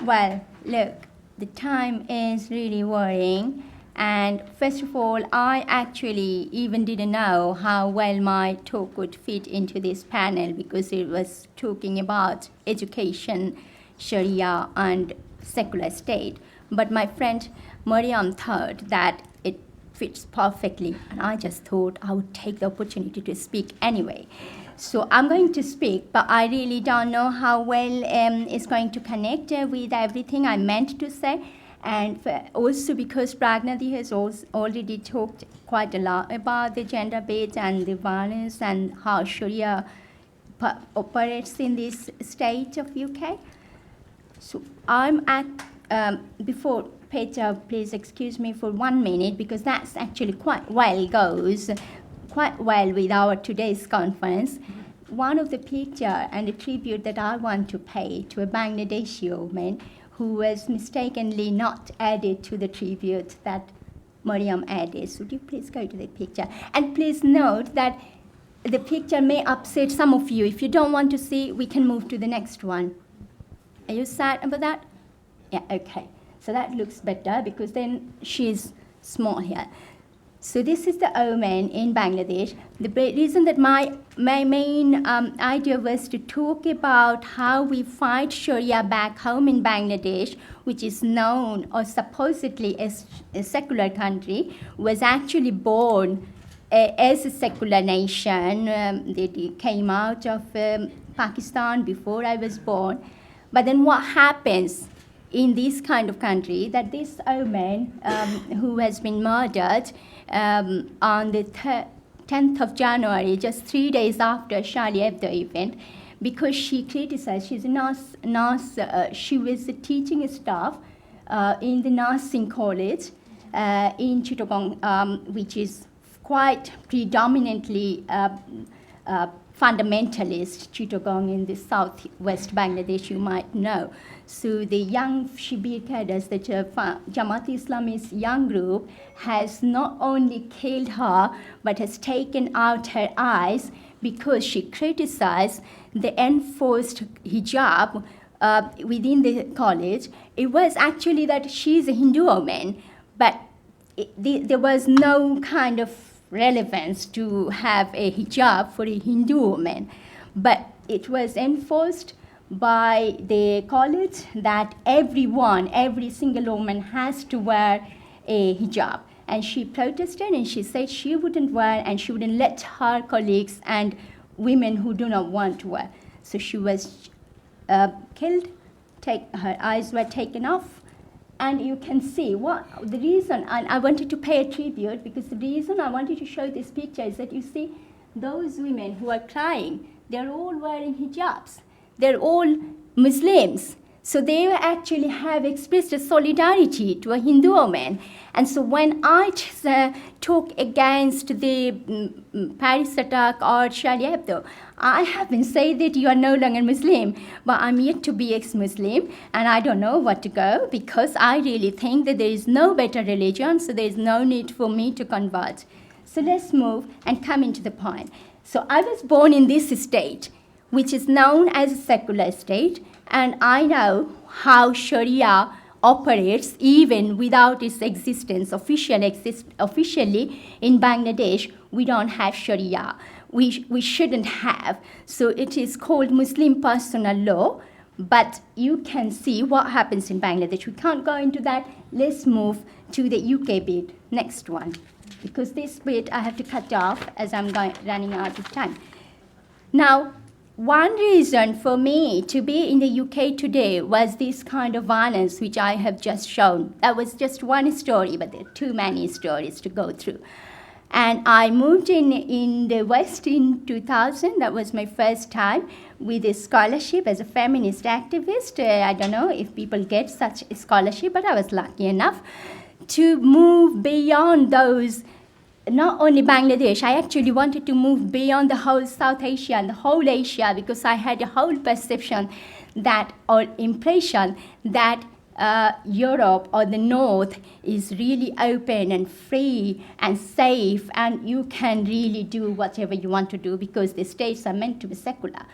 Well, look, the time is really worrying. And first of all, I actually even didn't know how well my talk would fit into this panel because it was talking about education, Sharia, and secular state. But my friend Mariam thought that it fits perfectly, and I just thought I would take the opportunity to speak anyway. So I'm going to speak, but I really don't know how well it's going to connect with everything I meant to say. And also because Pragnati has already talked quite a lot about the gender based and the violence and how Sharia operates in this state of UK. So I'm at, before Peter, please excuse me for 1 minute because that's actually goes quite well with our today's conference. One of the picture and the tribute that I want to pay to a Bangladeshi woman who was mistakenly not added to the tribute that Mariam added. So would you please go to the picture? And please note that the picture may upset some of you. If you don't want to see, we can move to the next one. Are you sad about that? Yeah, okay. So that looks better because then she's small here. So this is the woman in Bangladesh. The reason that my main idea was to talk about how we fight Sharia back home in Bangladesh, which is known or supposedly as a secular country, was actually born as a secular nation. They came out of Pakistan before I was born. But then what happens in this kind of country that this woman who has been murdered on the 10th of January, just 3 days after Charlie Hebdo event, because she criticized, she's a nurse, she was a teaching staff in the nursing college in Chittagong, which is quite predominantly fundamentalist Chittagong in the southwest Bangladesh, you might know. So the young Shibir cadres, the Jamaat Islamist young group, has not only killed her, but has taken out her eyes because she criticized the enforced hijab within the college. It was actually that she's a Hindu woman, but there was no kind of relevance to have a hijab for a Hindu woman. But it was enforced by the college that every single woman has to wear a hijab. And she protested and she said she wouldn't wear and she wouldn't let her colleagues and women who do not want to wear. So she was killed, her eyes were taken off. And you can see what the reason, and I wanted to pay a tribute because the reason I wanted to show this picture is that you see those women who are crying, they're all wearing hijabs. They're all Muslims. So they actually have expressed a solidarity to a Hindu woman. And so when I talk against the Paris attack or Charlie Hebdo, I haven't said that you are no longer Muslim, but I'm yet to be ex-Muslim, and I don't know what to go because I really think that there is no better religion, so there is no need for me to convert. So let's move and come into the point. So I was born in this state, which is known as a secular state, and I know how Sharia operates even without its existence officially in Bangladesh. We don't have Sharia. We shouldn't have. So it is called Muslim personal law, but you can see what happens in Bangladesh. We can't go into that. Let's move to the UK bit. Next one, because this bit I have to cut off as I'm running out of time. Now, one reason for me to be in the UK today was this kind of violence which I have just shown. That was just one story, but there are too many stories to go through. And I moved in the West in 2000. That was my first time with a scholarship as a feminist activist. I don't know if people get such a scholarship, but I was lucky enough to move beyond those. Not only Bangladesh, I actually wanted to move beyond the whole South Asia and the whole Asia because I had a whole perception that, or impression that Europe or the North is really open and free and safe and you can really do whatever you want to do because the states are meant to be secular.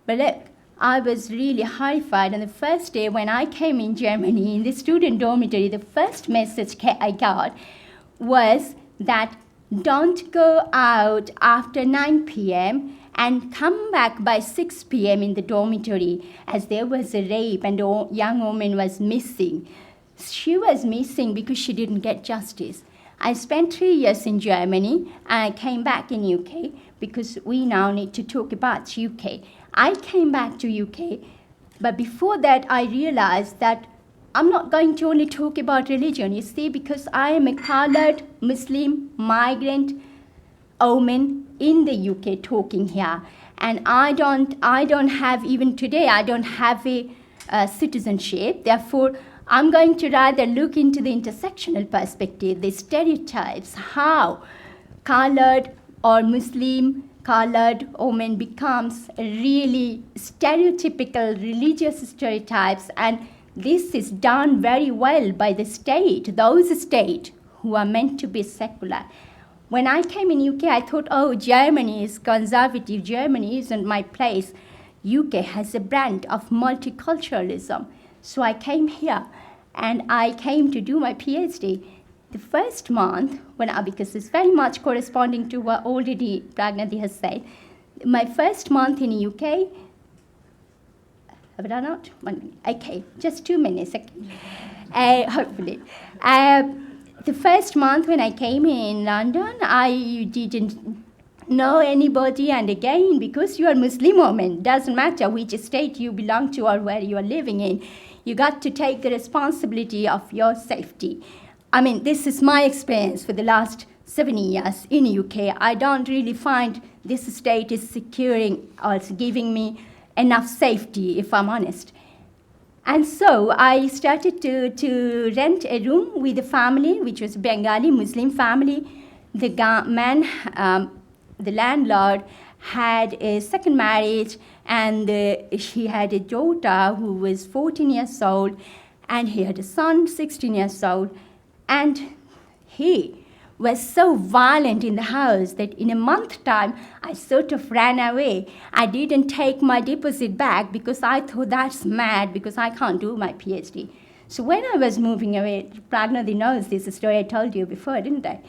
But look, I was really horrified. And the first day when I came in Germany, in the student dormitory, the first message I got was that don't go out after 9 p.m. and come back by 6 p.m. in the dormitory, as there was a rape and a young woman was missing. She was missing because she didn't get justice. I spent 3 years in Germany and I came back in UK because we now need to talk about UK. I came back to UK, but before that I realized that I'm not going to only talk about religion, you see, because I am a colored Muslim migrant woman in the UK talking here. And I don't have, even today, I don't have a citizenship. Therefore, I'm going to rather look into the intersectional perspective, the stereotypes, how colored or Muslim colored woman becomes really stereotypical religious stereotypes, and this is done very well by the state, those states who are meant to be secular. When I came in UK, I thought, oh, Germany is conservative, Germany isn't my place. UK has a brand of multiculturalism. So I came here, and I came to do my PhD. The first month, because it's very much corresponding to what already Pragnati has said, my first month in UK, have I done out? 1 minute. Okay, just 2 minutes, okay. Hopefully. The first month when I came in London, I didn't know anybody, and again, because you are Muslim woman, doesn't matter which state you belong to or where you are living in, you got to take the responsibility of your safety. I mean, this is my experience for the last 7 years in UK. I don't really find this state is securing or giving me enough safety, if I'm honest. And so I started to rent a room with a family, which was a Bengali Muslim family. The landlord had a second marriage, and she had a daughter who was 14 years old, and he had a son, 16 years old. And he was so violent in the house that in a month's time, I sort of ran away. I didn't take my deposit back because I thought that's mad because I can't do my PhD. So when I was moving away, Pragnati knows this story, I told you before, didn't I?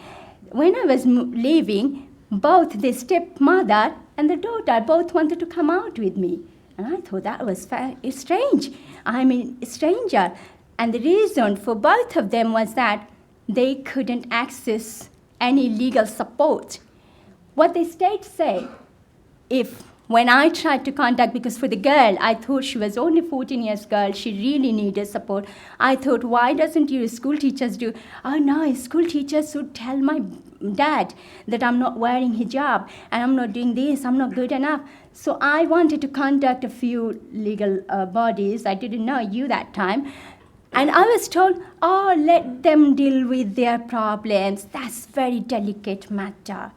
When I was leaving, both the stepmother and the daughter both wanted to come out with me. And I thought that was strange. I mean, a stranger. And the reason for both of them was that they couldn't access any legal support. What the state said, when I tried to contact, because for the girl, I thought she was only 14 years girl, she really needed support. I thought, why doesn't your school teachers do? Oh no, school teachers would tell my dad that I'm not wearing hijab and I'm not doing this, I'm not good enough. So I wanted to contact a few legal bodies. I didn't know you that time. And I was told, oh, let them deal with their problems. That's very delicate matter.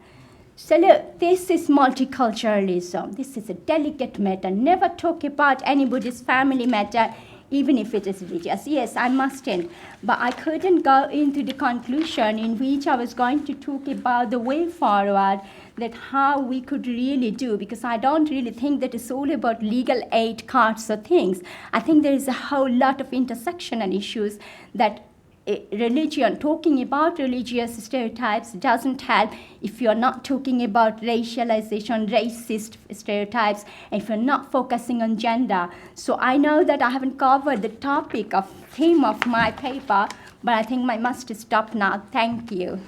So look, this is multiculturalism. This is a delicate matter. Never talk about anybody's family matter, even if it is religious. Yes, I mustn't. But I couldn't go into the conclusion in which I was going to talk about the way forward, that how we could really do, because I don't really think that it's all about legal aid cards or things. I think there is a whole lot of intersectional issues that religion, talking about religious stereotypes doesn't help if you're not talking about racialization, racist stereotypes, and if you're not focusing on gender. So I know that I haven't covered the theme of my paper, but I think I must stop now. Thank you.